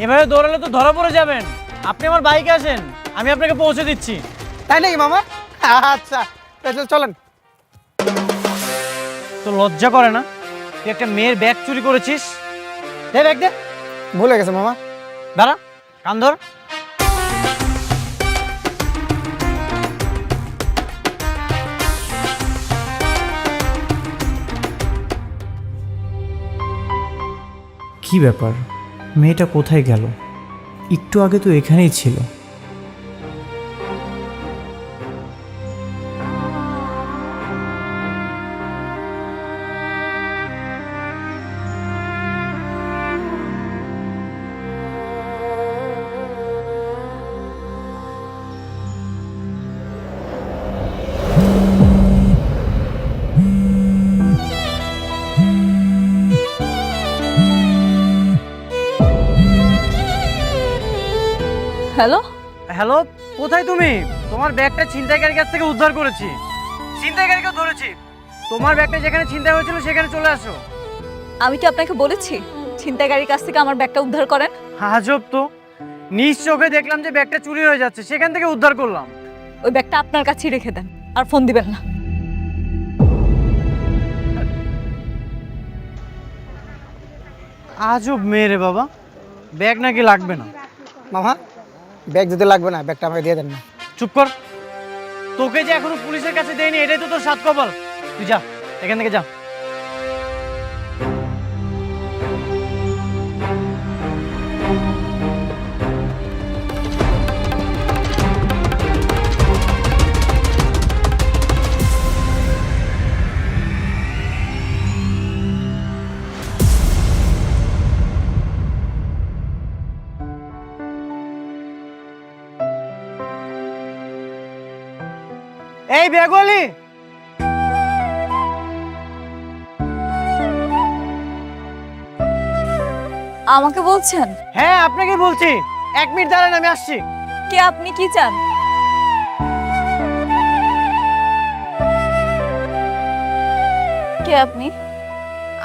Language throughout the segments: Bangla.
এভাবে দৌড়ালে তো ধরা পড়ে যাবেন। আপনি আমার বাইকে আসেন, আমি আপনাকে পৌঁছে দিচ্ছি। তাই নাকি মামা? আচ্ছা চলেন। তো লজ্জা করে না? তুই একটা মেয়ের ব্যাগ চুরি করেছিস। দে ব্যাগ দে। ভুলে গেছে মামা। দাঁড়া, কান ধর। কি ব্যাপার, মেয়েটা কোথায় গেল? একটু আগে তো এখানেই ছিল। হ্যালো, হ্যালো, কোথায় তুমি? তোমার ব্যাগটা ছিনতাইকারীর কাছ থেকে উদ্ধার করেছি। ছিনতাইকারীকেও ধরেছি। তোমার ব্যাগটা যেখানে ছিনতাই হয়েছিল সেখানে চলে আসো। আমি কি আপনাকে বলেছি ছিনতাইকারীর কাছ থেকে আমার ব্যাগটা উদ্ধার করেন? আজব তো, নিজ চোখে দেখলাম যে ব্যাগটা চুরি হয়ে যাচ্ছে, সেখান থেকে উদ্ধার করলাম। ওই ব্যাগটা আপনার কাছেই রেখে দেন, আর ফোন দিবেন না। আজব মেয়ে রে বাবা, ব্যাগ নাকি লাগবে না। মামা, ব্যাগ যদি লাগবে না, ব্যাগটা আমাকে দিয়ে দেন না। চুপ কর। তোকে যে এখনো পুলিশের কাছে দেয়নি, এটাই তো তোর সাত কপাল। তুই যা এখান থেকে, যা। এই ব্যাগওয়ালি, আমাকে বলছেন? হ্যাঁ আপনাকে বলছি। 1 মিনিট দাঁড়ান, আমি আসছি। কে আপনি, কি চান? কে আপনি?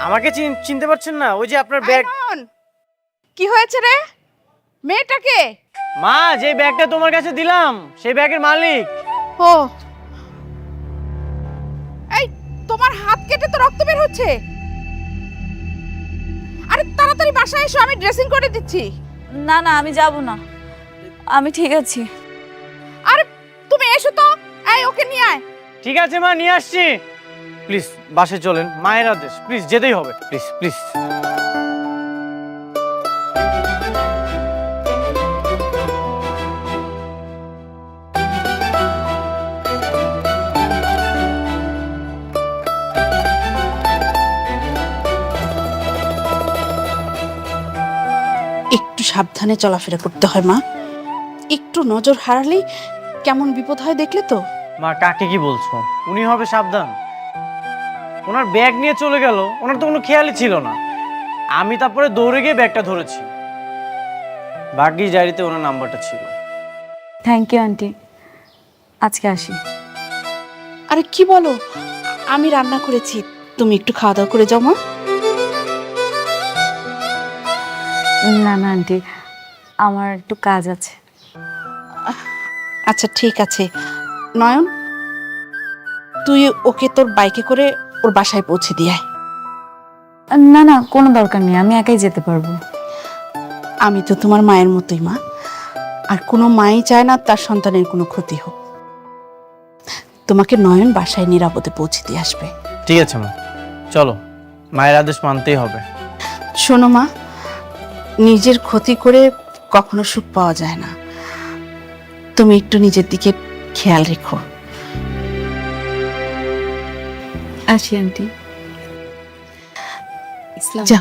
আমাকে চিনতে পারছেন না? ওই যে আপনার ব্যাগ। কি হয়েছে রে? মেয়েটাকে? মা, যে ব্যাগটা তোমার কাছে দিলাম সেই ব্যাগের মালিক। ও, এই তোমার হাত কেটে তো রক্ত বের হচ্ছে। আরে তাড়াতাড়ি বাসায় এসো, আমি ড্রেসিং করে দিচ্ছি। না না, আমি যাব না, আমি ঠিক আছি। আরে তুমি এসো তো, এই ওকে নিয়ে আয়। ঠিক আছে মা, নিয়ে আসছি। প্লিজ বাসে চলেন, মায়ের আদেশ, প্লিজ যেতেই হবে, প্লিজ প্লিজ। একটু সাবধানে চলাফেরা করতে হয় মা, একটু নজর হারালেই কেমন বিপদ হয় দেখলে তো। মা, কাকে কি বলছো? উনি হবে সাবধান? ওনার ব্যাগ নিয়ে চলে গেল, ওনার তো কোনো খেয়ালই ছিল না। আমি তারপরে দৌড়ে গিয়ে ব্যাগটা ধরেছি। ভাগ্যিস ডায়েরিতে ওনার নাম্বারটা ছিল। থ্যাংক ইউ আন্টি, আজকে আসি। আরে কি বলো, আমি রান্না করেছি, তুমি একটু খাওয়া দাওয়া করে যাও মা। না না আন্টি, আমার একটু কাজ আছে। আচ্ছা ঠিক আছে, নয়ন তুই ওকে তোর বাইকে করে ওর বাসায় পৌঁছে দিয়ে আয়। না না, কোনো দরকার নেই, আমি একাই যেতে পারবো। আমি তো তোমার মায়ের মতোই মা, আর কোনো মাই চায় না তার সন্তানের কোনো ক্ষতি হোক। তোমাকে নয়ন বাসায় নিরাপদে পৌঁছে দিয়ে আসবে। ঠিক আছে মা, চলো, মায়ের আদেশ মানতেই হবে। শোনো মা, নিজের ক্ষতি করে কখনো সুখ পাওয়া যায় না। তুমি একটু নিজের দিকে খেয়াল রেখো। আসি আন্টি। যা।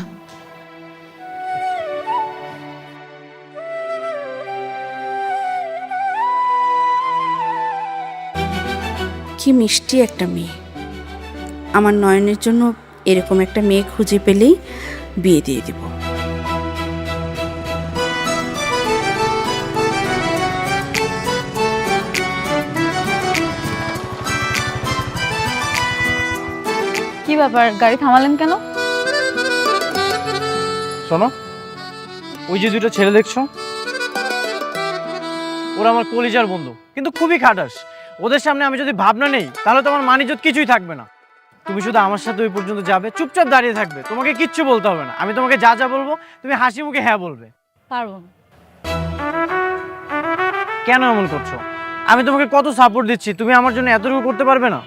কি মিষ্টি একটা মেয়ে। আমার নয়নের জন্য এরকম একটা মেয়ে খুঁজে পেলেই বিয়ে দিয়ে দেব। কি ব্যাপার, গাড়ি থামালেন কেন? শোনো, ওই যে দুটো ছেলে দেখছো, ওরা আমার কলিজার বন্ধু, কিন্তু খুবই খাটাস। ওদের সামনে আমি যদি ভাবনা নেই তাহলে তো আমার মানিজ্জত কিছুই থাকবে না। তুমি শুধু আমার সাথে ওই পর্যন্ত যাবে, চুপচাপ দাঁড়িয়ে থাকবে, তোমাকে কিচ্ছু বলতে হবে না। আমি তোমাকে যা যা বলবো তুমি হাসি মুখে হ্যাঁ বলবে। পারবো না। কেন এমন করছো? আমি তোমাকে কত সাপোর্ট দিচ্ছি, তুমি আমার জন্য এতটুকু করতে পারবে না?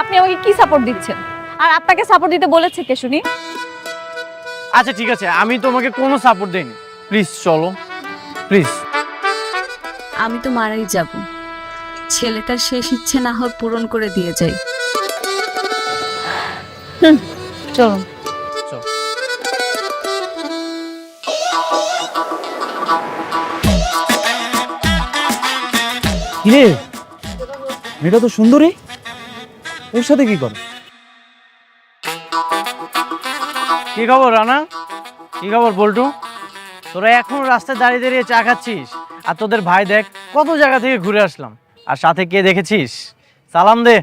আপনি আমাকে কি সাপোর্ট দিচ্ছেন? আর আপনাকে সাপোর্ট দিতে বলেছে কে শুনি? আচ্ছা ঠিক আছে, আমি তোমাকে কোনো সাপোর্ট দেইনি। প্লিজ চলো, প্লিজ। আমি তো মারাই যাব, ছেলেটার শেষ ইচ্ছে না হয় পূরণ করে দিয়ে যাই। চলুন। চল। কিরে, মেয়েটা তো সুন্দরী, ওর সাথে কি করে? কি খবর রানা? কি খবর বল্টু? তোরা এখন রাস্তায় দাঁড়িয়ে দাঁড়িয়ে চা খাচ্ছিস, আর তোদের ভাই দেখ কত জায়গা থেকে ঘুরে আসলাম, আর সাথে কে দেখেছিস? সালাম দে।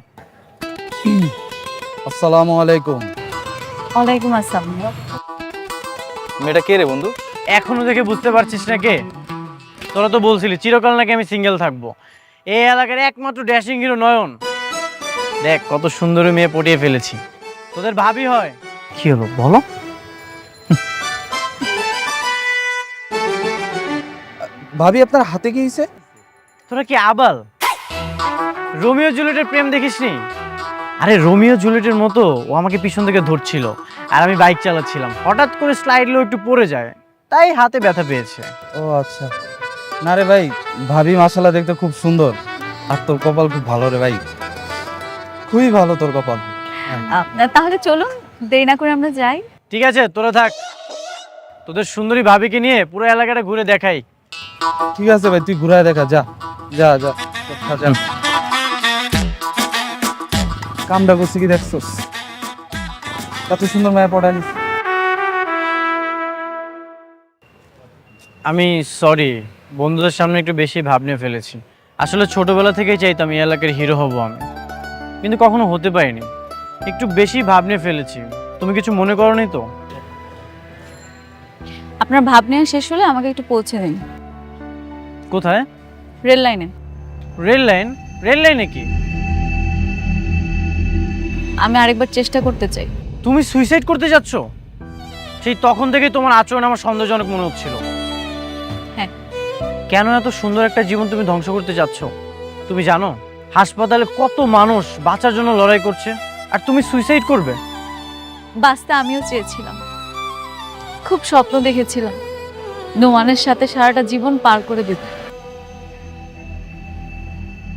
আসসালামু আলাইকুম। ওয়ালাইকুম আসসালাম। মেয়েটা কে রে বন্ধু? এখনো দেখে বুঝতে পারছিস না কে? তোরা তো বলছিলি চিরকাল নাকি আমি সিঙ্গেল থাকবো। এই এলাকার একমাত্র ড্যাশিং হিরো নয়ন। দেখ কত সুন্দরী মেয়ে পটিয়ে ফেলেছি, তোদের ভাবি হয়। কি হলো বলো? ভাবি আপনার হাতে কি হয়েছে? তোরা কি আবাল? রোমিও জুলিয়েটের প্রেম দেখিসনি? আরে রোমিও জুলিয়েটের মতো ও আমাকে পিছন থেকে ধরছিল, আর আমি বাইক চালাচ্ছিলাম, হঠাৎ করে স্লাইডলো একটু পড়ে যায়, তাই হাতে ব্যথা পেয়েছে। ও আচ্ছা। না রে ভাই, ভাবি মাশাআল্লাহ দেখতে খুব সুন্দর, আর তোর কপাল খুব ভালো রে ভাই, খুবই ভালো তোর কপাল। তাহলে চলুন, দেরি না করে আমরা যাই। ঠিক আছে তোরা থাক, তোদের সুন্দরী ভাবিকে নিয়ে পুরো এলাকাটা ঘুরে দেখাই। ঠিক আছে ভাই, তুই ঘুরায় দেখা, যা যা যা যা। কামটা করছি কি দেখছস? কত সুন্দর মায়া পড়ালি। আমি সরি, বন্ধুদের সামনে একটু বেশি ভাব নিয়ে ফেলেছি। আসলে ছোটবেলা থেকেই চাইতাম এই এলাকার হিরো হব আমি, কিন্তু কখনো হতে পারিনি। একটু বেশি ভাব নিয়ে ফেলেছি, তুমি কিছু মনে করোনি তো? আপনার ভাব নেওয়া শেষ হলে আমাকে একটু পৌঁছে দিন। কোথায়? রেল লাইনে। Rail line? রেল লাইনে কি? আমি আরেকবার চেষ্টা করতে চাই। তুমি সুইসাইড করতে যাচ্ছ? সেই তখন থেকেই তোমার আচরণ আমার সন্দেহজনক মনে হচ্ছিল। হ্যাঁ। কেন এত সুন্দর একটা জীবন তুমি ধ্বংস করতে যাচ্ছ? তুমি জানো হাসপাতালে কত মানুষ বাঁচার জন্য লড়াই করছে, আর তুমি সুইসাইড করবে? বাঁচতে আমিও চেয়েছিলাম, খুব স্বপ্ন দেখেছিলাম নোমানের সাথে সারাটা জীবন পার করে দিতে।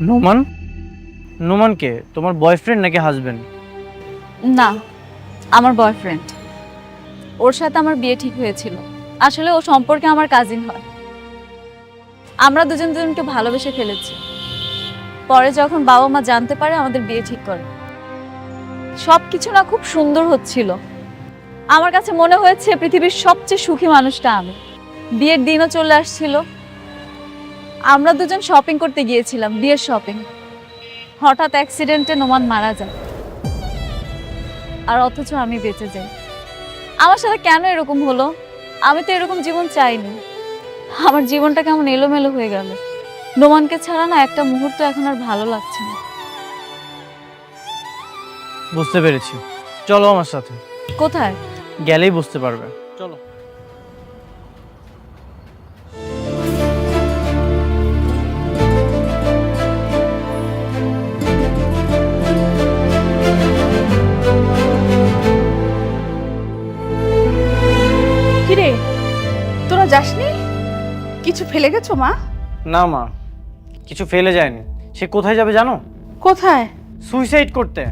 নোমান? নোমান কে? তোমার বয়ফ্রেন্ড নাকি হাজবেন্ড? না, আমার বয়ফ্রেন্ড। ওর সাথে আমার বিয়ে ঠিক হয়েছিল। আসলে ও সম্পর্কে আমার কাজিন হয়। আমরা দুজন দুজনকে ভালোবেসে ফেলেছি। পরে যখন বাবা মা জানতে পারে আমাদের বিয়ে ঠিক করে, সবকিছু না খুব সুন্দর হচ্ছিল। আমার কাছে মনে হয়েছে পৃথিবীর সবচেয়ে সুখী মানুষটা আমি। বিয়ের দিনও চলে আসছিল। আমরা দুজন শপিং করতে গিয়েছিলাম, বিয়ের শপিং। হঠাৎ অ্যাক্সিডেন্টে নোমান মারা যায়, আর অথচ আমি বেঁচে যাই। আমার সাথে কেন এরকম হলো? আমি তো এরকম জীবন চাইনি। আমার জীবনটা কেমন এলোমেলো হয়ে গেল। নোমানকে ছাড়া না একটা মুহূর্ত এখন আর ভালো লাগছে না। বুঝতে পেরেছি, চলো আমার সাথে। কোথায়? গেলেই বুঝতে পারবে, চলো। কিরে, তোরা যাসনি? কিছু ফেলে গেছো মা? না মা, কিছু ফেলে যায়নি। সে কোথায় যাবে জানো? কোথায়? সুইসাইড করতে।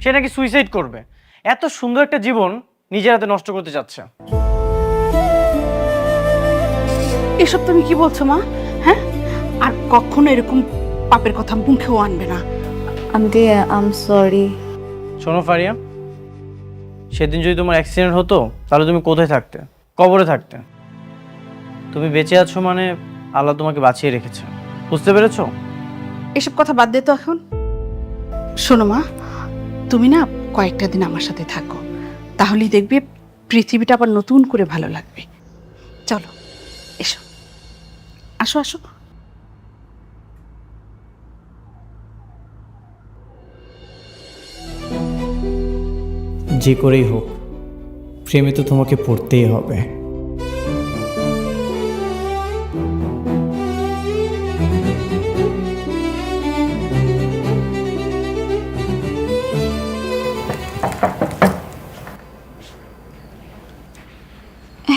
সে নাকি সুইসাইড করবে। এত সুন্দর একটা জীবন নিজের হাতে নষ্ট করতে যাচ্ছে। এসব তুমি কি বলছো মা? হ্যাঁ, আর কখনো এরকম পাপের কথা মুখেও আনবে না। Aunty, I am sorry. শোনো ফারিয়া, সেদিন যদি তোমার অ্যাক্সিডেন্ট হতো তাহলে তুমি কোথায় থাকতে? কবরে থাকতে। তুমি বেঁচে আছো মানে আল্লাহ তোমাকে বাঁচিয়ে রেখেছে, বুঝতে পেরেছো? এসব কথা বাদ দে তো এখন। শোনো মা, তুমি না কয়েকটা দিন আমার সাথে থাকো, তাহলেই দেখবে পৃথিবীটা আবার নতুন করে ভালো লাগবে। চলো এসো, আসো আসো। যে করেই হোক প্রেমে তো তোমাকে পড়তেই হবে।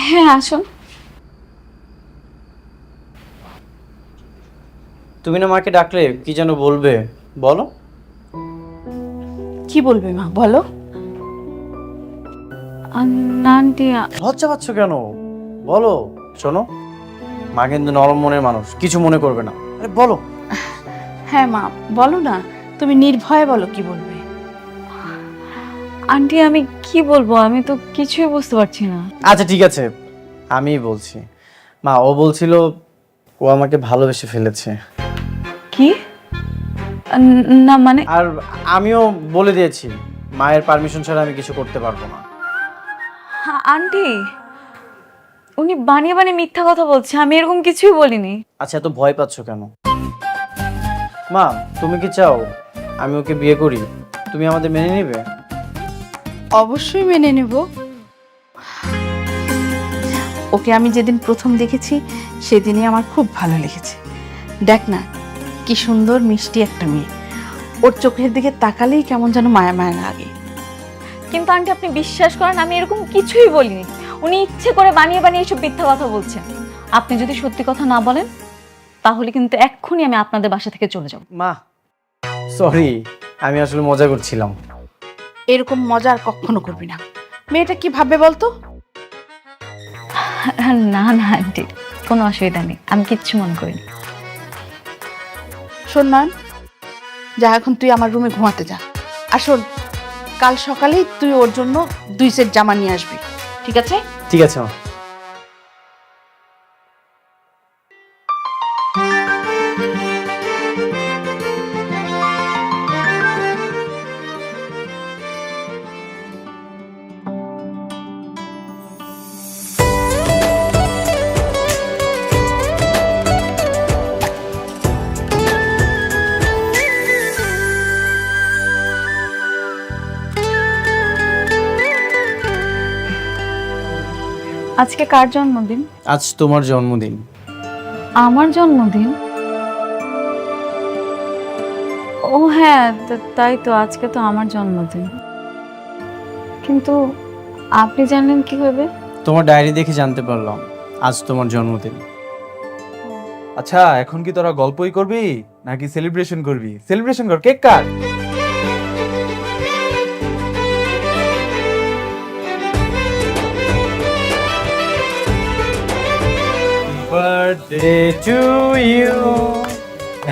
হ্যাঁ আসুন। তুমি না মাকে ডাকলে কি যেন বলবে, বলো। কি বলবে মা, বলো। না আন্টি, লজ্জা পাচ্ছ কেন, বলো। শোনো, মা কিন্তু নরম মনের মানুষ, কিছু মনে করবে না। আরে বলো। হ্যাঁ মা বলো না, তুমি নির্ভয়ে বলো কি বলবে। আন্টি আমি কি বলবো, আমি তো কিছুই বুঝতে পারছি না। আচ্ছা ঠিক আছে, আমিই বলছি। মা, ও বলছিল ও আমাকে ভালোবেসে ফেলেছে। কি? না মানে আর আমিও বলে দিয়েছি মায়ের পারমিশন ছাড়া আমি কিছু করতে পারবো না। আন্টি উনি বানিয়ে বানিয়ে মিথ্যা কথা বলছে, আমি এরকম কিছুই বলিনি। আচ্ছা, এত ভয় পাচ্ছ কেন? মা, তুমি কি চাও আমি ওকে বিয়ে করি? তুমি আমাদের মেনে নিবে? অবশ্যই মেনে নেব। ওকে আমি যেদিন প্রথম দেখেছি সেদিনই আমার খুব ভালো লেগেছে। দেখ না কি সুন্দর মিষ্টি একটা মেয়ে, ওর চোখের দিকে তাকালেই কেমন যেন মায়া মায়া লাগে। কিন্তু আন্টি আপনি বিশ্বাস করেন আমি এরকম কিছুই বলিনি। উনি ইচ্ছে করে বানিয়ে বানিয়ে এসব মিথ্যা কথা বলছেন। আপনি যদি সত্যি কথা না বলেন তাহলে কিন্তু এক্ষুনি আমি আপনাদের বাসা থেকে চলে যাব। মা সরি, আমি আসলে মজা করছিলাম। এরকম মজা আর কখনো করবি না। মেয়েটা কি ভাববে বলতো? না না আন্টি, কোনো অসুবিধা নেই, আমি কিচ্ছু মনে করিনি। শোন নয়ন, যা এখন তুই আমার রুমে ঘুমাতে যা। আর শোন, কাল সকালেই তুই ওর জন্য 2 সেট জামা নিয়ে আসবি, ঠিক আছে? ঠিক আছে মা। আজকে কার জন্মদিন? আজ তোমার জন্মদিন। আমার জন্মদিন? ও হ্যাঁ, তাই তো, আজকে তো আমার জন্মদিন। কিন্তু আপনি জানলেন কিভাবে? তোমার ডায়েরি দেখে জানতে পারলাম আজ তোমার জন্মদিন। আচ্ছা, এখন কি তোরা গল্পই করবি নাকি সেলিব্রেশন করবি? সেলিব্রেশন কর, cake cut. Birthday to you,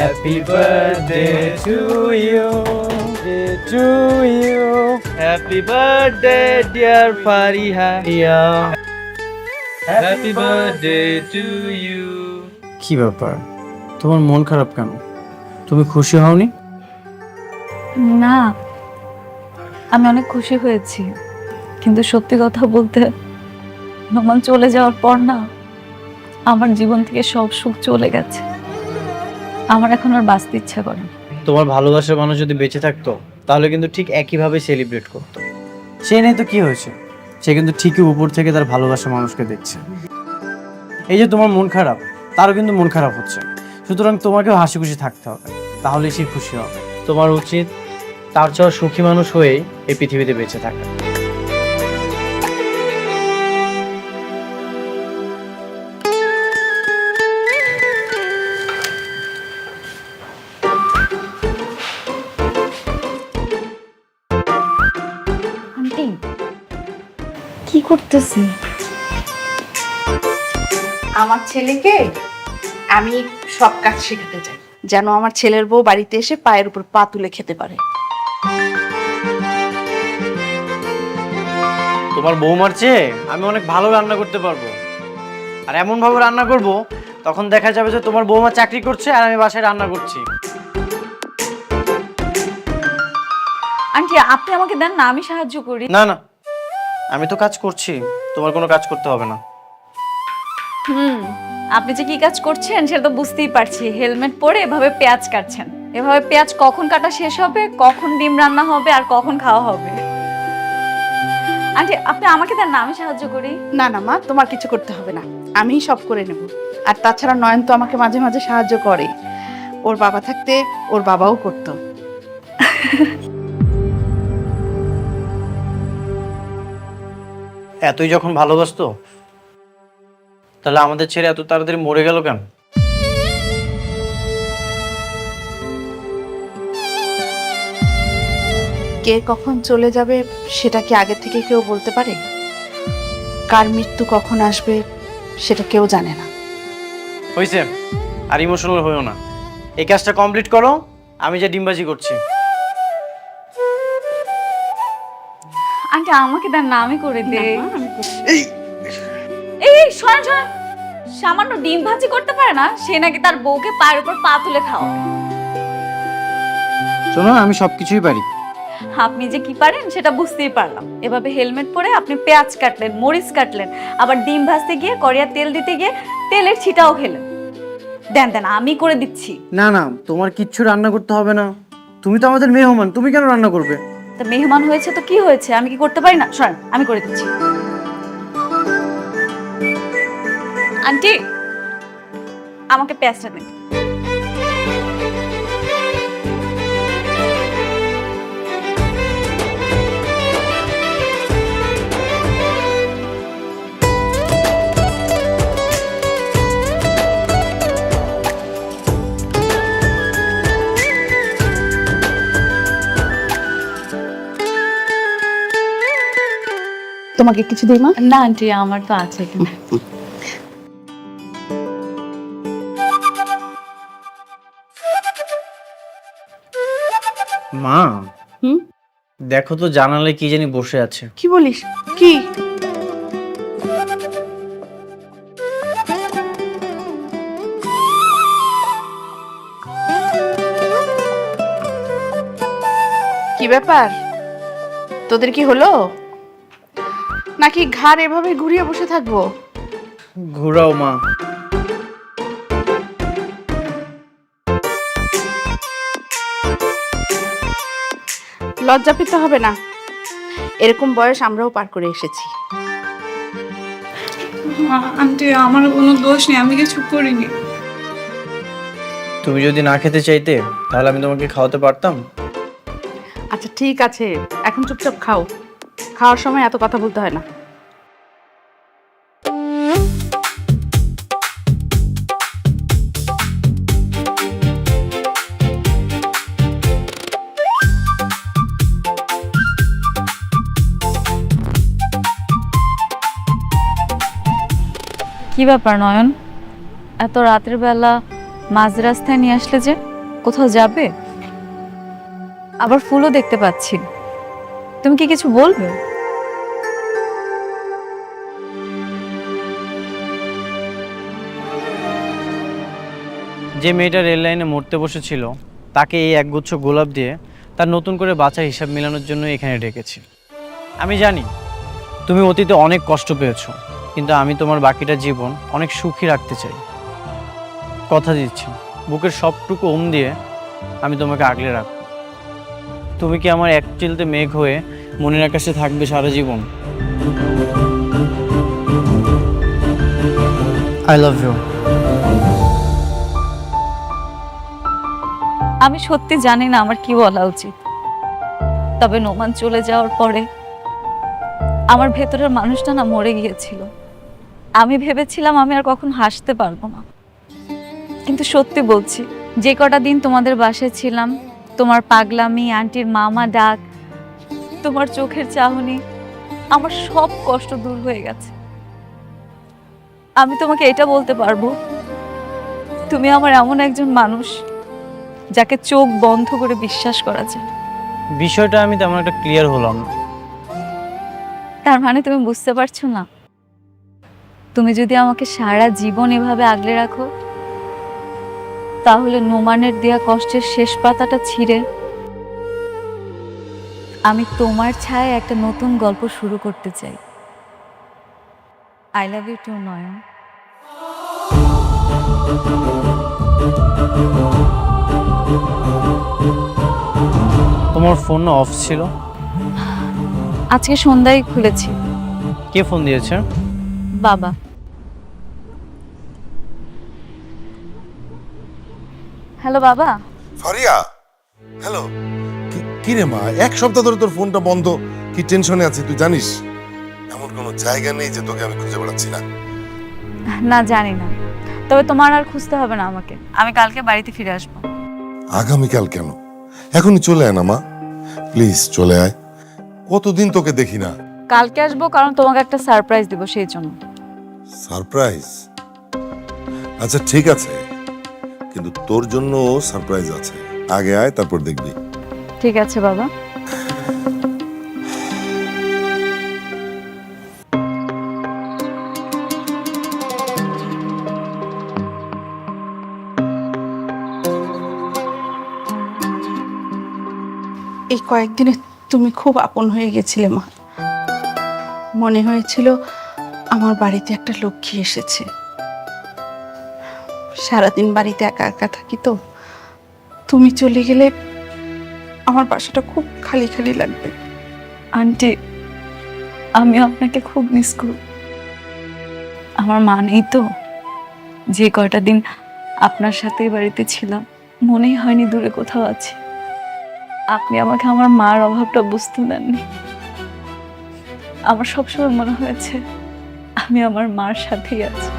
happy birthday to you, to you, happy birthday dear Fariha, happy birthday to you. কি ব্যাপার, তোমার মন খারাপ কেন? তুমি খুশি হওনি? না, আমি অনেক খুশি হয়েছি, কিন্তু সত্যি কথা বলতে নোমান চলে যাওয়ার পর না আমার জীবন থেকে সব সুখ চলে গেছে। আমার এখন আর বাঁচতে ইচ্ছা করে না। তোমার ভালোবাসার মানুষ যদি বেঁচে থাকতো তাহলে কিন্তু ঠিক একইভাবে সেলিব্রেট করতো। সে নেই তো কি হয়েছে, সে কিন্তু ঠিকই উপর থেকে তার ভালোবাসার মানুষকে দেখছে। এই যে তোমার মন খারাপ, তারও কিন্তু মন খারাপ হচ্ছে, সুতরাং তোমাকেও হাসি খুশি থাকতে হবে, তাহলে সে খুশি হবে। তোমার উচিত তার চেয়ে সুখী মানুষ হয়ে এই পৃথিবীতে বেঁচে থাকা। আন্টি কি করতেছে? আমার ছেলেকে আমি সব কাজ শেখাতে চাই, যেন আমার ছেলের বউ বাড়িতে এসে পায়ের উপর পা তুলে খেতে পারে। তোমার বৌমার চেয়ে আমি অনেক ভালো রান্না করতে পারবো, আর এমন ভাবে রান্না করব তখন দেখা যাবে যে তোমার বৌমা চাকরি করছে আর আমি বাসায় রান্না করছি। আন্টি আপনি আমাকে দেন না, আমি সাহায্য করি। না না, আমি তো কাজ করছি, তোমার কোনো কাজ করতে হবে না। আপনি যে কি কাজ করছেন সেটা তো বুঝতেই পারছি। হেলমেট পরে এভাবে পেঁয়াজ কাটছেন। এভাবে পেঁয়াজ কখন কাটা শেষ হবে, কখন ডিম রান্না হবে আর কখন খাওয়া হবে? আন্টি আপনি আমাকে দেন না, আমি সাহায্য করি। না না মা, তোমার কিছু করতে হবে না, আমিই সব করে নেব। আর তাছাড়া নয়ন তো আমাকে মাঝে মাঝে সাহায্য করে, ওর বাবা থাকতে ওর বাবাও করতো। এতই যখন ভালোবাসতো তাহলে আমাদের ছেড়ে এত তাড়াতাড়ি মরে গেল কেন? কে কখন চলে যাবে সেটা কি আগে থেকে কেউ বলতে পারে? কার মৃত্যু কখন আসবে সেটা কেউ জানে না। হয়েছে, আর ইমোশনাল হইও না। এই কাজটা কমপ্লিট করো, আমি যে ডিমবাজি করছি। আন্টি আমাকে দেন না, আমি করে দিই। না, আমি করছি। এই শোন শোন, সামান্য ডিম ভাজি করতে পারে না, সে নাকি তার বউকে পায়ের উপর পা তুলে খাওয়াবে। শোনো, আমি সবকিছুই পারি। আপনি যে কি পারেন সেটা বুঝতেই পারলাম। এভাবে হেলমেট পরে আপনি পেঁয়াজ কাটলেন, মরিচ কাটলেন, আবার ডিম ভাজতে গিয়ে কড়াইয়ে তেল দিতে গিয়ে তেলের ছিটাও খেলেন। দেন দেন, আমি করে দিচ্ছি। না না, তোমার কিচ্ছু রান্না করতে হবে না। তুমি তো আমাদের মেহমান, তুমি কেন রান্না করবে? তা মেহমান হয়েছে তো কি হয়েছে, আমি কি করতে পারি না? শোন, আমি করে দিচ্ছি। আন্টি আমাকে পেঁয়াজটা দিন। তোমাকে কিছু দিই মা? না আন্টি, আমার তো আছে। মা, হুম? দেখো তো জানালে কি জানি বসে আছে। কি বলিস? কি? কি ব্যাপার, তোদের কি হলো? নাকি ঘাড় এভাবে ঘুরিয়ে বসে থাকবো? ঘুরাও মা। লজ্জা পেতে হবে না, এরকম বয়স আমরাও পার করে এসেছি। আন্টি আমার কোনো দোষ নেই, আমি কিছু করিনি। তুমি যদি না খেতে চাইতে তাহলে আমি তোমাকে খাওয়াতে পারতাম। আচ্ছা ঠিক আছে, এখন চুপচাপ খাও, খাওয়ার সময় এত কথা বলতে হয় না। কি ব্যাপার নয়ন, এত রাতের বেলা মাঝ রাস্তায় নিয়ে আসলে যে? কোথাও যাবে? আবার ফুলও দেখতে পাচ্ছি, তুমি কি কিছু বলবে? যে মেয়েটা রেল লাইনে মরতে বসেছিল তাকে এই একগুচ্ছ গোলাপ দিয়ে তার নতুন করে বাঁচা হিসাব মেলানোর জন্য এখানে ডেকেছি। আমি জানি তুমি অতীতে অনেক কষ্ট পেয়েছো, কিন্তু আমি তোমার বাকিটা জীবন অনেক সুখী রাখতে চাই। কথা দিচ্ছি, বুকের সবটুকু ওম দিয়ে আমি তোমাকে আগলে রাখবো। তুমি কি আমার এক চিলতে মেঘ হয়ে মনের আকাশে থাকবে সারা জীবন? I love you. আমি সত্যি জানি না আমার কি বলা উচিত, তবে নোমান চলে যাওয়ার পরে আমার ভেতরের মানুষটা না মরে গিয়েছিল। আমি ভেবেছিলাম আমি আর কখন হাসতে পারবো না, কিন্তু সত্যি বলছি, যে কটা দিন তোমাদের বাসায় ছিলাম, তোমার পাগলামি, আন্টির মামা ডাক, তোমার চোখের চাহনি, আমার সব কষ্ট দূর হয়ে গেছে। আমি তোমাকে এটা বলতে পারবো, তুমি আমার এমন একজন মানুষ যাকে চোখ বন্ধ করে বিশ্বাস করা যায়। বিষয়টা আমি তেমন একটা ক্লিয়ার হলাম না। তার মানে তুমি বুঝতে পারছো না? তুমি যদি আমাকে সারা জীবন এভাবে আগলে রাখো, তাহলে নোমানের দেয়া কষ্টের শেষ পাতাটা ছিঁড়ে আমি তোমার ছায়ায় একটা নতুন গল্প শুরু করতে চাই। আই লাভ ইউ টু নয়ন। তোমার ফোন অফ ছিল? আজকে সন্ধ্যায় খুলেছি। কে ফোন দিয়েছে? বাবা। হ্যালো বাবা। ফারিয়া, হ্যালো। কি রে মা, এক সপ্তাহ ধরে তোর ফোনটা বন্ধ, কি টেনশনে আছিস তুই জানিস? এমন কোনো জায়গা নেই যে তোকে আমি খুঁজে বেড়াচ্ছি না। না, জানি না, তবে তোমার আর খুঁজতে হবে না আমাকে, আমি কালকে বাড়িতে ফিরে আসবো। আগামীকাল কেন? এখনই চলে আয় না মা, প্লিজ চলে আয়। কতদিন তোকে দেখি না। কালকে আসবো, কারণ তোমাকে একটা সারপ্রাইজ দিব, সেই জন্য। সারপ্রাইজ? আচ্ছা ঠিক আছে, কিন্তু তোর জন্য সারপ্রাইজ আছে। আগে আয়, তারপর দেখবি। ঠিক আছে বাবা। এই কয়েকদিনে তুমি খুব আপন হয়ে গেছিলে মা। মনে হয়েছিল আমার বাড়িতে একটা লক্ষ্মী এসেছে। সারাদিন বাড়িতে একা একা থাকি তো, তুমি চলে গেলে আমার বাসাটা খুব খালি খালি লাগবে। আন্টি, আমি আপনাকে খুব মিস করি। আমার মা নেই তো, যে কয়টা দিন আপনার সাথে বাড়িতে ছিলাম মনেই হয়নি দূরে কোথাও আছে। আপনি আমাকে আমার মার অভাবটা বুঝতে দেননি। আমার সবসময় মনে হয়েছে আমি আমার মার সাথেই আছি।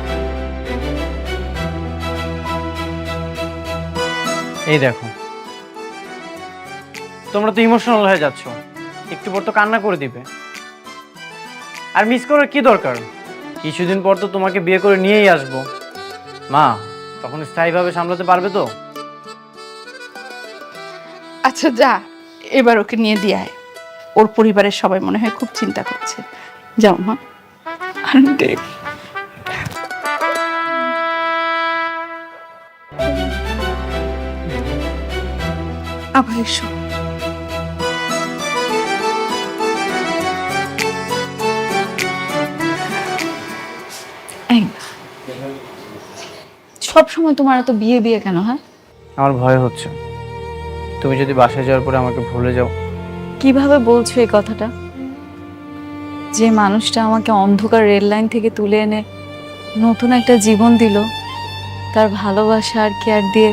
এই দেখো, তোমরা তো ইমোশনাল হয়ে যাচ্ছ, একটু পর তো কান্না করে দিবে। আর মিস করার কি দরকার? কিছুদিন পর তো তোমাকে বিয়ে করে নিয়েই আসবো। মা তখন স্থায়ীভাবে সামলাতে পারবে তো? আচ্ছা যা, এবার ওকে নিয়ে দিয়ে আয়। ওর পরিবারের সবাই মনে হয় খুব চিন্তা করছে। যাও মা। আন্টি, আবার এসো। সব সময় তোমার এত বিয়ে বিয়ে কেন? হ্যাঁ, আমার ভয় হচ্ছে তুমি যদি বাসায় যাওয়ার পরে আমাকে ভুলে যাও। কিভাবে বলছো এই কথাটা? যে মানুষটা আমাকে অন্ধকার রেল লাইন থেকে তুলে এনে নতুন একটা জীবন দিল, তার ভালোবাসা আর কেয়ার দিয়ে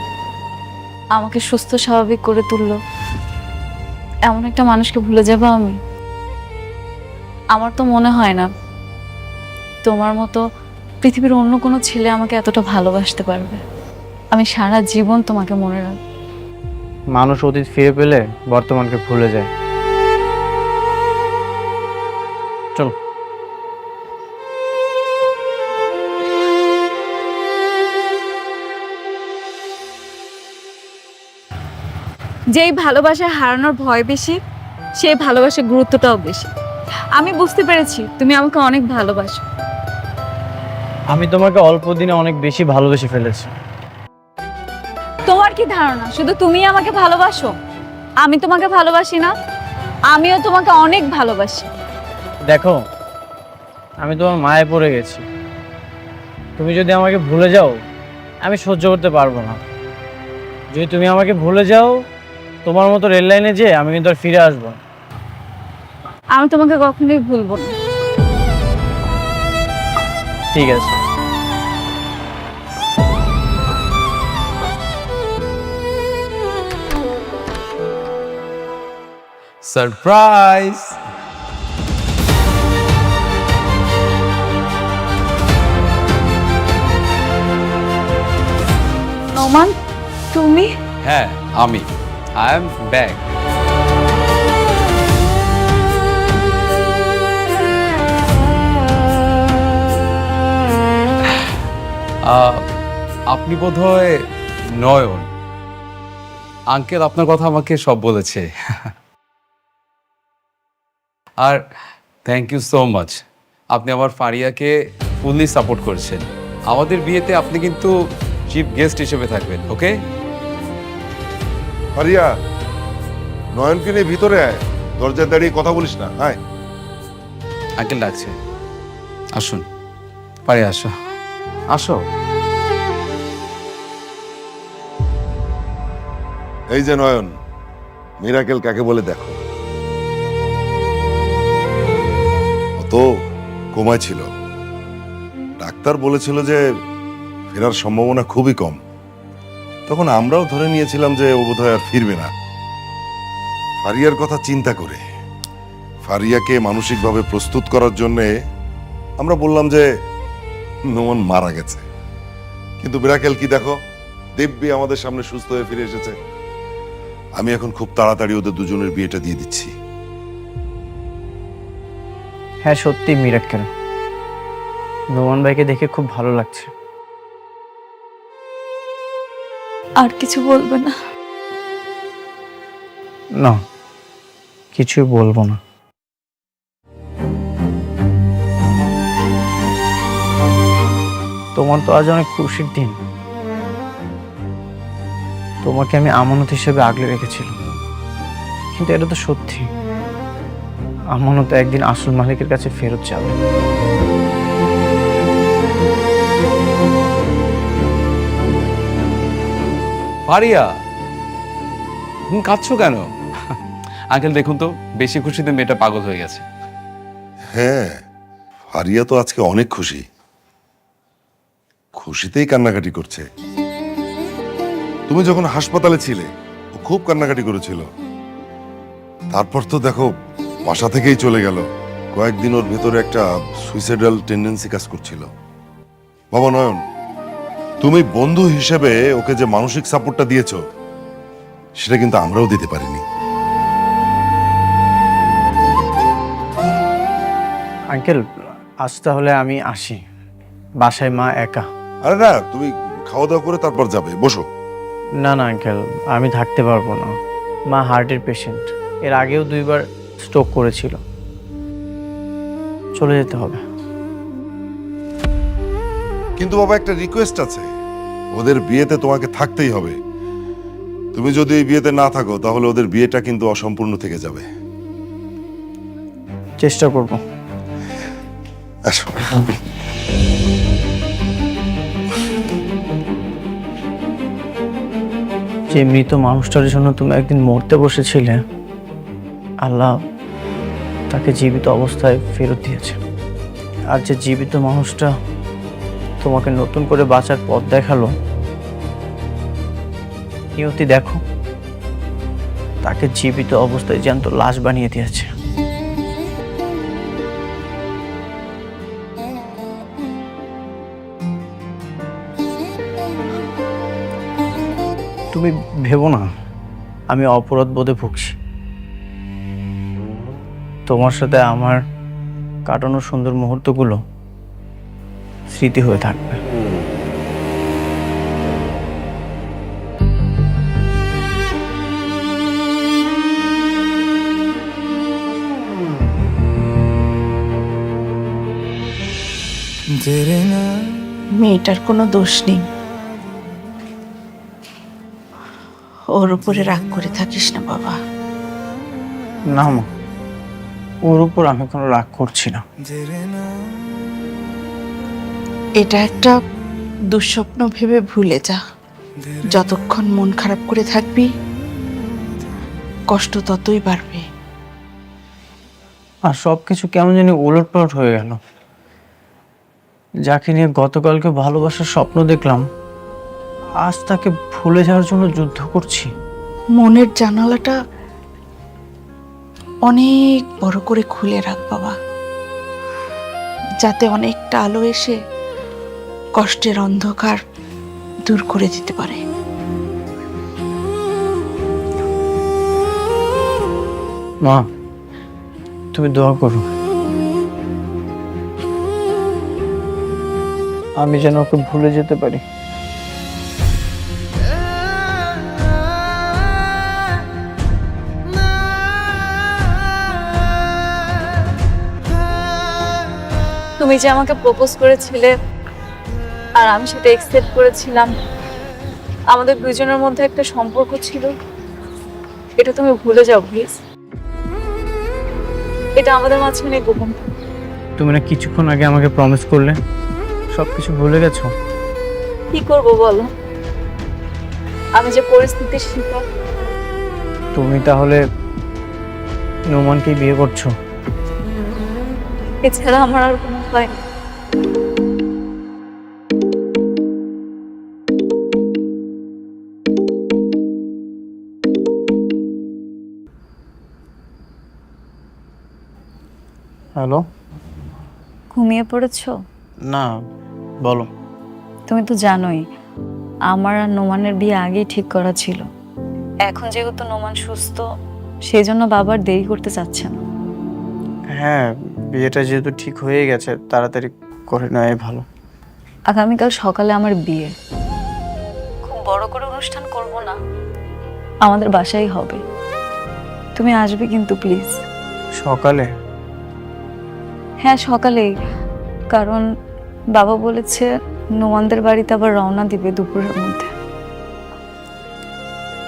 আমাকে সুস্থ স্বাভাবিক করে তুললো, এমন একটা মানুষকে ভুলে যাবো আমি? আমার তো মনে হয় না তোমার মতো পৃথিবীর অন্য কোনো ছেলে আমাকে এতটা ভালোবাসতে পারবে। আমি সারা জীবন তোমাকে মনে রাখবো। মানুষ অতীত ফিরে পেলে বর্তমানকে ভুলে যায়। চলো। যেই ভালোবাসায় হারানোর ভয় বেশি, সেই ভালোবাসার গুরুত্বটাও বেশি। আমি বুঝতে পেরেছি তুমি আমাকে অনেক ভালোবাসো। আমি তোমাকে অল্প দিনে অনেক বেশি ভালোবেসে ফেলেছি। তোমার কি ধারণা শুধু তুমিই আমাকে ভালোবাসো? আমি তোমাকে ভালোবাসি না? আমিও তোমাকে অনেক ভালোবাসি। দেখো, আমি তোমার মায়ে পড়ে গেছি। তুমি যদি আমাকে ভুলে যাও, আমি সহ্য করতে পারবো না। যদি তুমি আমাকে ভুলে যাও, তোমার মতো রেল লাইনে যেয়ে আমি কিন্তু আর ফিরে আসবো না। আমি তোমাকে কখনোই ভুলবো না। ঠিক আছে। সারপ্রাইজ! নোমান, তুমি? হ্যাঁ আমি, আই এম ব্যাক। আপনি বোধহয় নয়ন। আঙ্কেল আপনার কথা আমাকে সব বলেছে। আর থ্যাংক ইউ সো মাচ, আপনি আমার ফারিয়াকে ফুললি সাপোর্ট করেছেন। আমাদের বিয়েতে আপনি কিন্তু চিফ গেস্ট হিসেবে থাকবেন, ওকে? ফারিয়া, নয়নকে নিয়ে ভিতরে আয়, দরজায় দাঁড়িয়ে কথা বলিস না। আয়। আঙ্কেল ডাকছে, আসুন। ফারিয়া আসো, আসো। এই যে নয়ন, মিরাকেল কাকে বলে দেখো। ও তো কোমায় ছিল, ডাক্তার বলেছিল যে ফেরার সম্ভাবনা খুবই কম। তখন আমরাও ধরে নিয়েছিলাম যে ও বোধহয় আর ফিরবে না। ফারিয়ার কথা চিন্তা করে ফারিয়াকে মানসিকভাবে প্রস্তুত করার জন্যে আমরা বললাম যে নোমান মারা গেছে। কিন্তু মিরাকেল কি দেখো, দিব্যি আমাদের সামনে সুস্থ হয়ে ফিরে এসেছে। আমি এখন খুব তাড়াতাড়ি ওদের দুজনের বিয়েটা দিয়ে দিচ্ছি। হ্যাঁ সত্যি মিরাক্কেল, নোমান ভাইকে দেখে খুব ভালো লাগছে। আর কিছু বলবে না? না, কিছুই বলবো না। তোমার তো আজ অনেক খুশির দিন। তোমাকে আমি আমানত হিসেবে আগলে রেখেছিলাম, কিন্তু এটা তো সত্যি, আমানত একদিন আসল মালিকের কাছে ফেরত যাবে। ফারিয়া, কাঁদছো কেন? আঙ্কেল দেখুন তো, বেশি খুশিতে মেয়েটা পাগল হয়ে গেছে। হ্যাঁ, ফারিয়া তো আজকে অনেক খুশি, খুশিতেই কান্নাকাটি করছে। তুমি যখন হাসপাতালে ছিলে ও খুব কান্নাকাটি করেছিল। তারপর তো দেখো বাসা থেকেই চলে গেল। কয়েকদিন ওর ভেতরে একটা সুইসাইডাল টেন্ডেন্সি কাজ করছিল। বাবা নয়ন, তুমি বন্ধু হিসেবে ওকে যে মানসিক সাপোর্টটা দিয়েছো সেটা কিন্তু আমরাও দিতে পারিনি। আঙ্কেল, আজ তাহলে আমি আসি, বাসায় মা একা। আরে না, তুমি খাওয়া দাওয়া করে তারপর যাবে, বসো। না না আঙ্কেল, আমি থাকতে পারবো না। মা হার্টের পেশেন্ট, এর আগেও 2বার স্ট্রোক করেছিল, চলে যেতে হবে। কিন্তু বাবা একটা রিকোয়েস্ট আছে, ওদের বিয়েতে তোমাকে থাকতেই হবে। তুমি যদি এই বিয়েতে না থাকো তাহলে ওদের বিয়েটা কিন্তু অসম্পূর্ণ থেকে যাবে। চেষ্টা করব। আসো। যে মৃত মানুষটার জন্য তুমি একদিন মরতে বসেছিলে, আল্লাহ তাকে জীবিত অবস্থায় ফেরত দিয়েছে। আর যে জীবিত মানুষটা তোমাকে নতুন করে বাঁচার পথ দেখালো, নিয়তি দেখো তাকে জীবিত অবস্থায় জ্যান্ত লাশ বানিয়ে দিয়েছে। তুমি ভেবো না আমি অপরাধ বোধে ভুগছি। তোমার সাথে আমার কাটানো সুন্দর মুহূর্তগুলো স্মৃতি হয়ে থাকবে। মেয়েটার কোনো দোষ নেই, ওর উপরে রাগ করে থাকিস না বাবা। না মা, ওর উপর আমি কোনো রাগ করছি না। এটা একটা দুঃস্বপ্ন ভেবে ভুলে যা। যতক্ষণ মন খারাপ করে থাকবি কষ্ট ততই বাড়বে। আর সবকিছু কেমন জানি ওলটপালট হয়ে গেল। যাকে নিয়ে গতকালকে ভালোবাসার স্বপ্ন দেখলাম, আজ তাকে ভুলে যাওয়ার জন্য যুদ্ধ করছি। মনের জানালাটা অনেক বড় করে খুলে রাখ বাবা, যাতে অনেকটা আলো এসে কষ্টের অন্ধকার দূর করে দিতে পারে। মা, তুমি দোয়া করো আমি যেন ওকে ভুলে যেতে পারি। তুমি যে আমাকে প্রপোজ করেছিলে আর আমি সেটা একসেপ্ট করেছিলাম, আমাদের দুজনের মধ্যে একটা সম্পর্ক ছিল, এটা তুমি ভুলে যাও প্লিজ। এটা আমাদের মাঝখানে গোপন। তুমি না কিছুক্ষণ আগে আমাকে প্রমিস করলে, সবকিছু ভুলে গেছো? কি করব বলো, আমি যে পরিস্থিতির শিকার তুমি তাহলে নোমানকে বিয়ে করছো? এছাড়া আমার আর কোনো উপায় নেই। হ্যালো। ঘুমিয়ে পড়েছো? না, বলো। তুমি তো জানোই আমার আর নোমানের বিয়ে আগেই ঠিক করা ছিল। এখন যেহেতু নোমান সুস্থ, সেই জন্য বাবার দেরি করতে চাচ্ছে না। হ্যাঁ, বিয়েটা যেহেতু ঠিক হয়ে গেছে, তাড়াতাড়ি করে নেওয়াই ভালো। আগামীকাল সকালে আমার বিয়ে। খুব বড় করে অনুষ্ঠান করব না, আমাদের বাসায় হবে। তুমি আসবে কিন্তু প্লিজ। সকালে? হ্যাঁ সকালেই, কারণ বাবা বলেছে নোমানদের বাড়িতে আবার রওনা দিবে দুপুরের মধ্যে।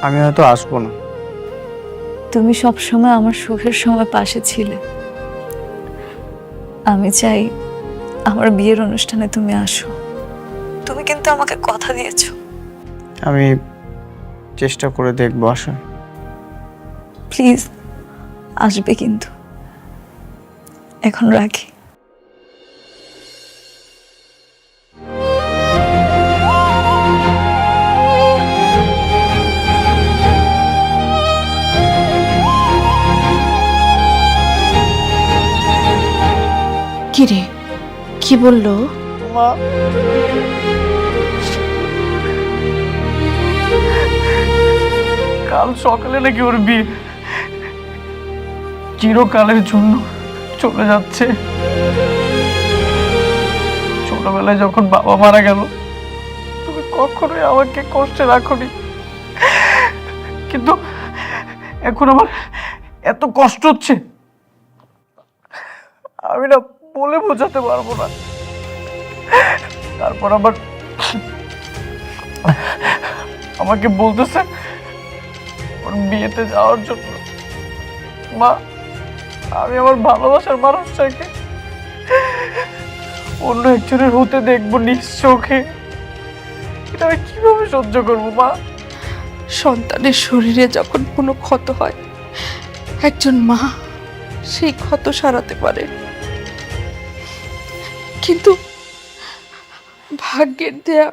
আমি হয়তো আসবো না। তুমি সবসময় আমার সুখের সময় পাশে ছিলে। আমি চাই আমার বিয়ের অনুষ্ঠানে তুমি আসো। তুমি কিন্তু আমাকে কথা দিয়েছো। আমি চেষ্টা করে দেখবো আসা। প্লিজ আসবে কিন্তু। এখন রাখি। কি রে, কি বললো? মা, কাল সকালে নাকি ওর বিয়ে, চিরকালের জন্য চলে যাচ্ছে। ছোটবেলায় যখন বাবা মারা গেল, তুমি কখনোই আমাকে কষ্টে রাখোনি, কিন্তু এখন আমার এত কষ্ট হচ্ছে, আমি না বলে বোঝাতে পারবো না। তারপর আবার আমাকে বলতেছে ওর বিয়েতে যাওয়ার জন্য। মা, আমি আমার ভালোবাসার মানুষটাকে অন্য একজনের হতে দেখবো নিজ চোখে, এটা আমি কিভাবে সহ্য করবো মা? সন্তানের শরীরে যখন কোনো ক্ষত হয়, একজন মা সেই ক্ষত সারাতে পারে, কিন্তু ভাগ্যের দেয়া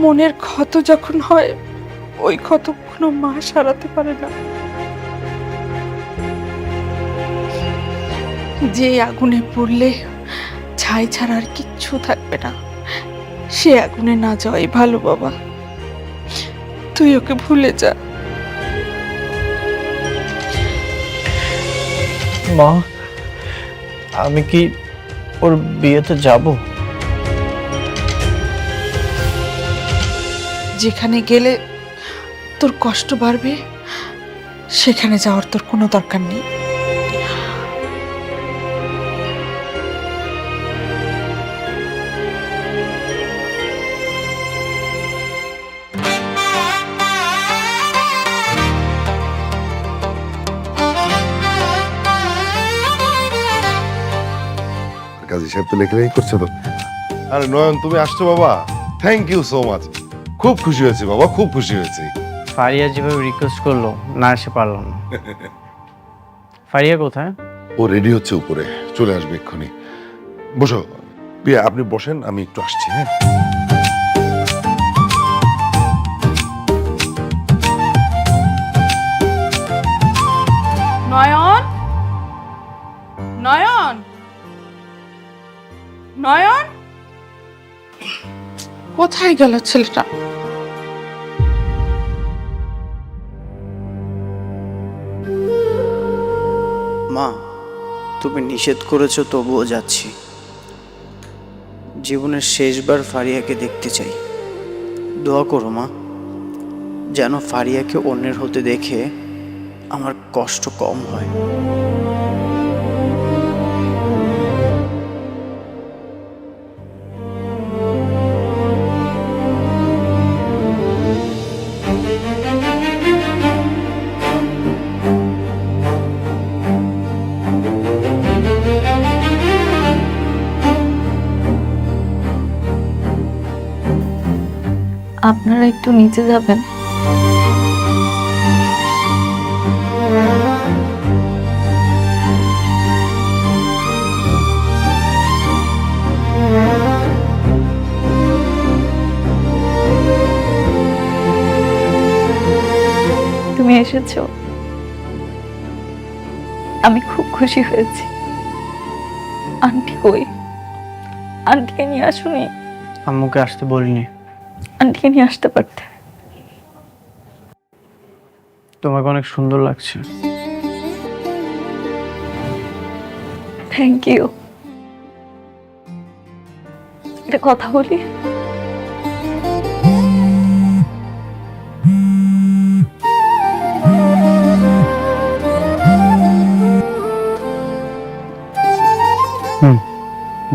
মনের ক্ষত যখন হয়, ওই ক্ষত কোনো মা সারাতে পারে না। যে আগুনে পড়লে ছাই ছাড়া আর কিচ্ছু থাকবে না, সে আগুনে না যাওয়াই ভালো বাবা। তুই ওকে ভুলে যা। মা, আমি কি ওর বিয়েতে যাব? যেখানে গেলে তোর কষ্ট বাড়বে, সেখানে যাওয়ার তোর কোনো দরকার নেই। কাজী সাহেব তো লেখালেখি করছে তো। আরে নয়ন, তুমি আসছো বাবা, থ্যাংক ইউ সো মাচ। খুব খুশি হয়েছি বাবা, খুব খুশি হয়েছি। ফারিয়া যেভাবে রিকোয়েস্ট করলো, না এসে পারলাম না। ফারিয়া কোথায়? ও রেডি হচ্ছে উপরে, চলে আসবে এক্ষুনি। বসো প্রিয়া, আপনি বসেন, আমি একটু আসছি। হ্যাঁ, নয়ন, নয়ন, নয়ন, কোথায় গেল ছেলেটা? মা, তুমি নিষেধ করেছো তবুও যাচ্ছি। জীবনের শেষবার ফারিয়াকে দেখতে চাই। দোয়া করো মা, যেন ফারিয়াকে অন্যের হতে দেখে আমার কষ্ট কম হয়। আপনারা একটু নিচে যাবেন। তুমি এসেছো, আমি খুব খুশি হয়েছি। আন্টি কই? আন্টিকে নিয়ে আসুনি? আম্মুকে আসতে বলিনি। আন্টিকে নিয়ে আসতে পারতে। তোমাকে অনেক সুন্দর লাগছে। Thank you. একটা কথা বলি?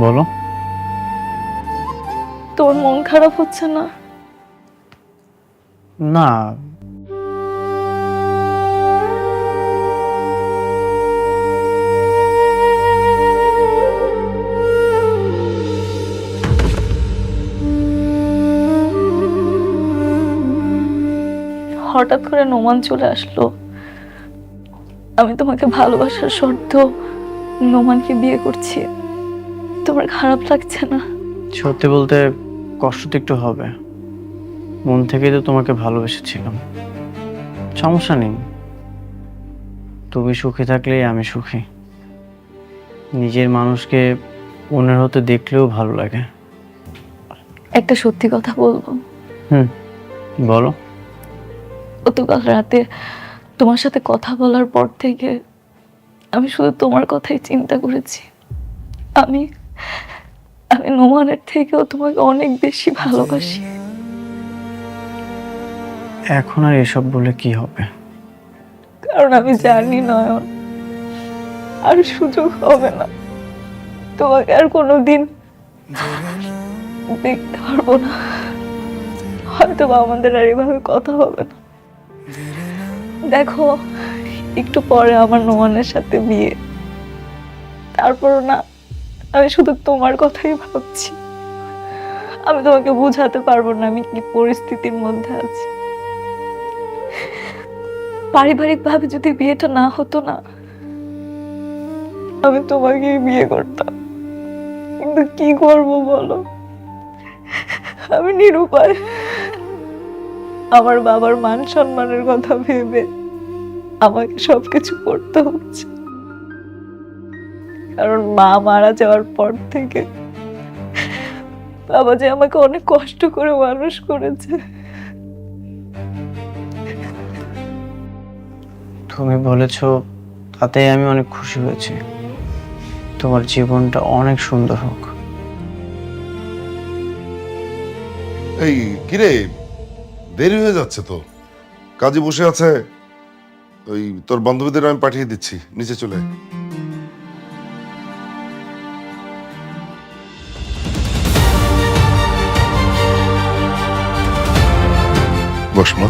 বলো। তোর মন খারাপ হচ্ছে না? না, হঠাৎ করে নোমান চলে আসলো। আমি তোমাকে ভালোবাসার শর্ত নোমানকে বিয়ে করছি। তোমার খারাপ লাগছে না? সত্যি বলতে কষ্ট তো একটু হবে। মন থেকেই তো তোমাকে ভালোবেসেছিলাম। সমস্যা নেই, তুমি সুখী থাকলেই আমি সুখী। নিজের মানুষকে অন্যের হতে দেখলেও ভালো লাগে। একটা সত্যি কথা বলবো? বলো। গতকাল রাতে তোমার সাথে কথা বলার পর থেকে আমি শুধু তোমার কথাই চিন্তা করেছি। আমি আমি নোমানের থেকেও তোমাকে অনেক বেশি ভালোবাসি। এখন আর এসব বলে কি হবে? কারণ আমি জানি নয়ন, আর সুযোগ হবে না। তোমাকে আর কোনোদিন দেখতে পারবো না। হয়তো আমাদের আর এভাবে কথা হবে না। দেখো, একটু পরে আমার নোমানের সাথে বিয়ে। তারপরও না, আমি শুধু তোমার কথাই ভাবছি। আমি তোমাকে বোঝাতে পারবো না আমি কি পরিস্থিতির মধ্যে আছি। পারিবারিক ভাবে যদি বিয়েটা না হতো না, আমি তোমাকেই বিয়ে করতাম। কিন্তু কি করবো বলো, আমি নিরুপায়। আমার বাবার মান সম্মানের কথা ভেবে আমাকে সবকিছু করতে হচ্ছে। কারণ মা মারা যাওয়ার পর থেকে বাবা যে আমাকে অনেক কষ্ট করে মানুষ করেছে। তুমি বলেছো, তাতে আমি অনেক খুশি হয়েছি। তোমার জীবনটা অনেক সুন্দর হোক। এই কিরে, দেরি হয়ে যাচ্ছে তো। কাজে বসে আছে, ওই তোর বান্ধবীদের আমি পাঠিয়ে দিচ্ছি, নিচে চলে আয়। বস মা।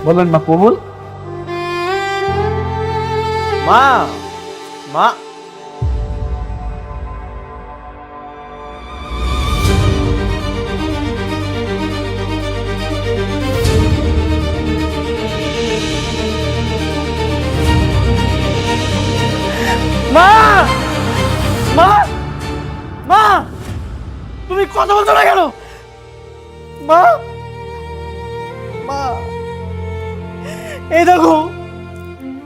বলেন মা কবুল। মা, মা, মা, মা, মা, তুমি কথা বলছো না কেন? মা, মা, এই দেখো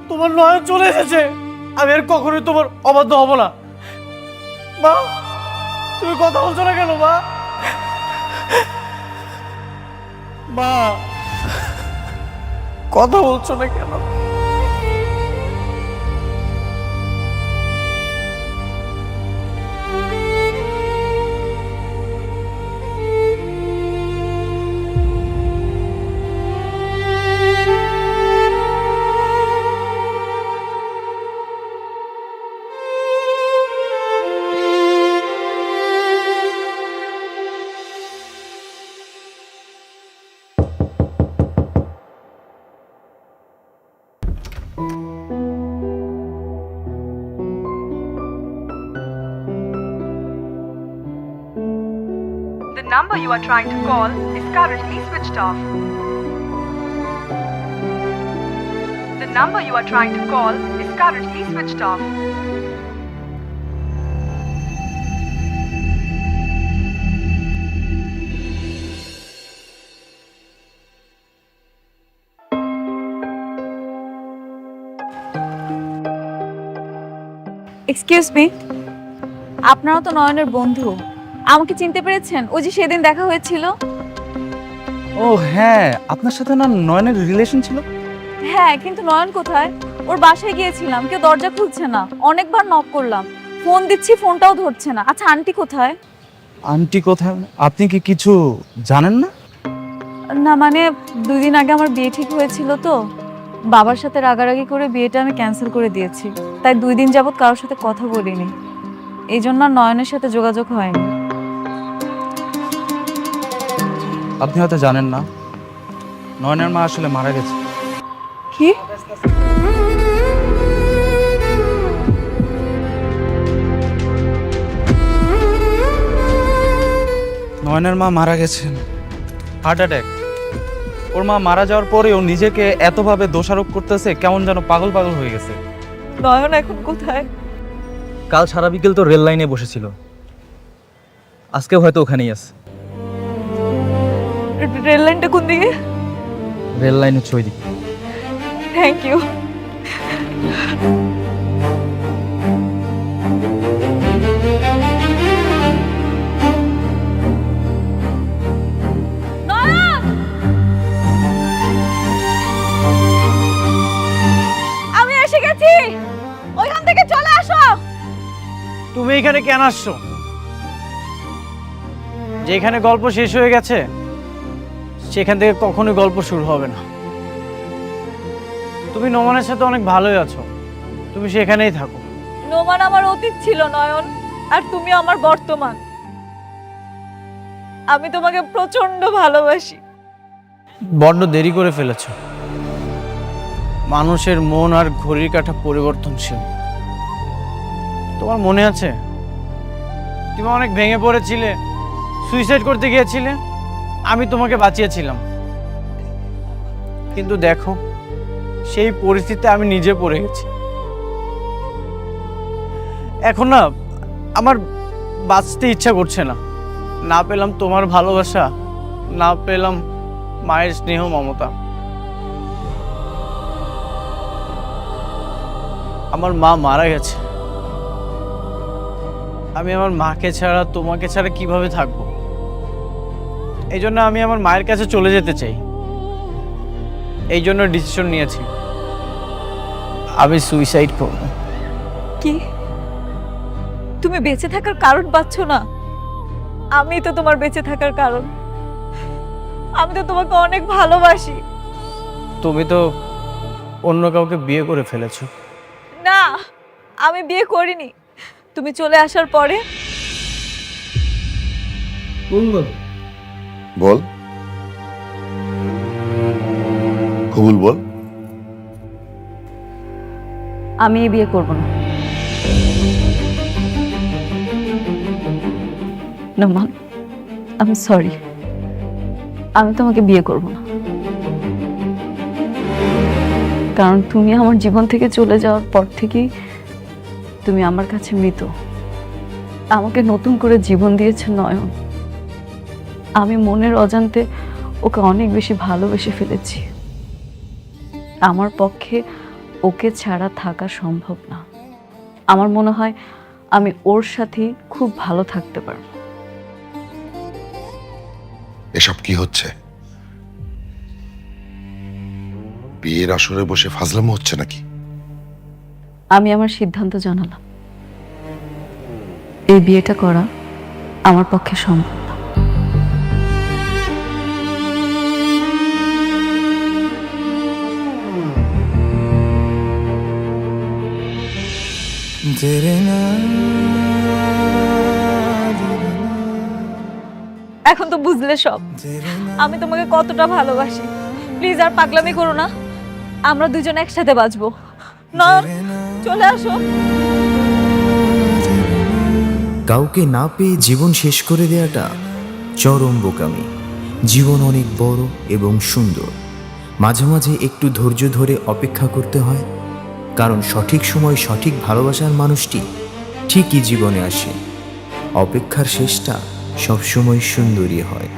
তোমার নয়ন চলে এসেছে। আমি আর কখনোই তোমার অবাধ্য হব না। মা, তুমি কথা বলছো না কেন? মা, মা, কথা বলছো না কেন? The number you are trying to call is currently switched off. The number you are trying to call is currently switched off. Excuse me, আপনারা তো নয়নের বন্ধু, আমাকে চিনতে পেরেছেন? ওই যে সেদিন দেখা হয়েছিল। ও হ্যাঁ, আপনার সাথে না নয়নের রিলেশন ছিল? হ্যাঁ, কিন্তু নয়ন কোথায়? ওর বাসায় গিয়েছিলাম, কেউ দরজা খুলছে না, অনেকবার নক করলাম, ফোন দিচ্ছি ফোনটাও ধরছে না। আচ্ছা আন্টি কোথায়? আন্টি কোথায়? আপনি কি কিছু জানেন না? না মানে 2 দিন আগে আমার বিয়ে ঠিক হয়েছিল তো, বাবার সাথে রাগারাগি করে বিয়েটা আমি ক্যান্সেল করে দিয়েছি, তাই 2 দিন যাবত কারোর সাথে কথা বলিনি, এই জন্য আর নয়নের সাথে যোগাযোগ হয়নি। আপনি হয়তো জানেন না, নয়নের মা আসলে মারা গেছে। কি? নয়নের মা মারা গেছেন, হার্ট অ্যাটাক। ওর মা মারা যাওয়ার পরেও নিজেকে এতভাবে দোষারোপ করতেছে, কেমন যেন পাগল পাগল হয়ে গেছে। নয়ন এখন কোথায়? কাল সারা বিকেল তো রেল লাইনে বসেছিল, আজকেও হয়তো ওখানেই আছে। রেল লাইনটা কোন দিকে? রেল লাইন হচ্ছে ওই দিকে। Thank you. আমি এসে গেছি, ওইখান থেকে চলে আসো। তুমি এখানে কেন আসছো? যেখানে গল্প শেষ হয়ে গেছে সেখান থেকে কখনোই গল্প শুরু হবে না। তুমি নোমানের সাথে অনেক ভালোই আছো, তুমি সেখানেই থাকো। নোমান আমার অতীত ছিল নয়ন, আর তুমি আমার বর্তমান। আমি তোমাকে প্রচন্ড ভালোবাসি। বড্ড দেরি করে ফেলেছো। মানুষের মন আর ঘড়ির কাঁটা পরিবর্তনশীল। তোমার মনে আছে তুমি অনেক ভেঙে পড়েছিলে, সুইসাইড করতে গিয়েছিলে, আমি তোমাকে বাঁচিয়েছিলাম। কিন্তু দেখো সেই পরিস্থিতিতে আমি নিজে পড়ে গেছি। এখন না আমার বাঁচতে ইচ্ছা করছে না। না পেলাম তোমার ভালোবাসা, না পেলাম মায়ের স্নেহ মমতা। আমার মা মারা গেছে, আমি আমার মাকে ছাড়া তোমাকে ছাড়া কিভাবে থাকবো? এই জন্য আমি আমার মায়ের কাছে চলে যেতে চাই। এই জন্য ডিসিশন নিয়েছি আমি সুইসাইড করব। কি? তুমি বেঁচে থাকার কারণ পাচ্ছ না? আমি তো তোমার বেঁচে থাকার কারণ। আমি তো তোমাকে অনেক ভালোবাসি। তুমি তো অন্য কাউকে বিয়ে করে ফেলেছো। না, আমি বিয়ে করিনি। তুমি চলে আসার পরে বল কবুল বল। আমি বিয়ে করব না। নোমান, আমি সরি, আমি তোমাকে বিয়ে করব না। কারণ তুমি আমার জীবন থেকে চলে যাওয়ার পর থেকেই তুমি আমার কাছে মৃত। আমাকে নতুন করে জীবন দিয়েছে নয়ন। আমি মনের অজান্তে ওকে অনেক বেশি ভালোবেসে ফেলেছি। আমার পক্ষে ওকে ছাড়া থাকা সম্ভব না। আমার মনে হয় আমি ওর সাথেই খুব ভালো থাকতে পারব। এসব কি হচ্ছে? বিয়ের আসরে বসে ফাজলামো হচ্ছে নাকি? আমি আমার সিদ্ধান্ত জানালাম, এই বিয়েটা করা আমার পক্ষে সম্ভব না। এখন তো বুঝলে সব, আমি তোমাকে কতটা ভালোবাসি। প্লিজ আর পাগলামি করো না, আমরা দুজন একসাথে বাঁচবো। না, চলে আসো। কাউকে না পেয়ে জীবন শেষ করে দেওয়াটা চরম বোকামি। জীবন অনেক বড় এবং সুন্দর, মাঝে মাঝে একটু ধৈর্য ধরে অপেক্ষা করতে হয়, কারণ সঠিক সময় সঠিক ভালোবাসার মানুষটি ঠিকই জীবনে আসে। অপেক্ষার শেষটা সবসময় সুন্দরই হয়।